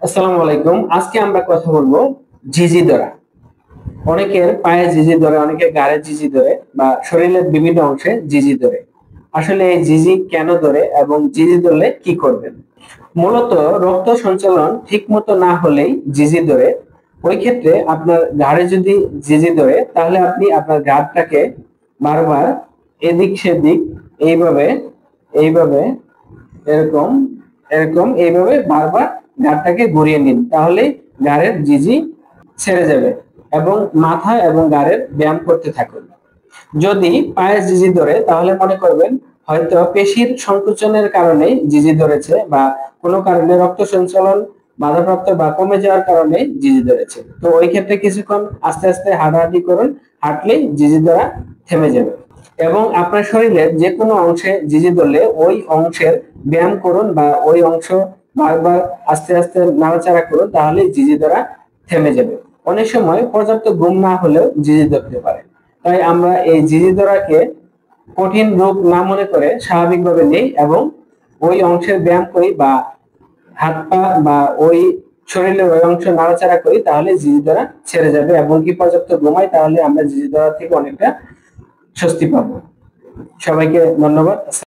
আসসালামু আলাইকুম। আজকে আমরা কথা বলবো ঝিঝি ধরা। অনেকের পায়ে ঝিঝি ধরে, অনেকের ঘাড়ে ঝিঝি ধরে বা শরীরের বিভিন্ন অংশে ঝিঝি ধরে। আসলে এই ঝিঝি কেন ধরে এবং ঝিঝি ধরলে কি করবেন? মূলত রক্ত সঞ্চালন ঠিক মতো না হলেই ঝিঝি ধরে। ওই ক্ষেত্রে আপনার ঘাড়ে যদি ঝিঝি ধরে তাহলে আপনি আপনার ঘাড়টাকে বারবার এদিক সেদিক এইভাবে এইভাবে এরকম এরকম এইভাবে বারবার ঘাড়টাকে ঘুরিয়ে নিন, তাহলে ঘাড়ের জিজি ছেড়ে যাবে। এবং মাথা এবং ঘাড়ের ব্যায়াম করতে থাকুন। যদি পায়ের জিজি ধরে তাহলে মনে করবেন হয়তো পেশির সংকোচনের কারণে জিজি ধরেছে, বা কোনো কারণে রক্ত সঞ্চালন বাধাপ্রাপ্ত বা কমে যাওয়ার কারণে জিজি ধরেছে। তো ওই ক্ষেত্রে কিছুক্ষণ আস্তে আস্তে হাঁটাহাঁটি করুন, হাঁটলেই জিজি ধরা থেমে যাবে। এবং আপনার শরীরের যে কোনো অংশে জিজি ধরলে ওই অংশের ব্যায়াম করুন বা ওই অংশ বারবার আস্তে আস্তে নাড়াচাড়া করুন, তাহলে জিজি ধরা থেমে যাবে। অনেক সময় পর্যাপ্ত ঘুম না হলেও জিজি ধরতে পারে। তাই আমরা এই জিজি ধরাকে কঠিন রোগ না মনে করে স্বাভাবিকভাবে নেই এবং ওই অংশের ব্যায়াম করি বা হাত পা বা ওই শরীরের ওই অংশ নাড়াচাড়া করি, তাহলে জিজি ধরা ছেড়ে যাবে। এবং কি পর্যাপ্ত ঘুমাই, তাহলে আমরা জিজি ধরা থেকে অনেকটা স্বস্তি পাবো। সবাইকে ধন্যবাদ।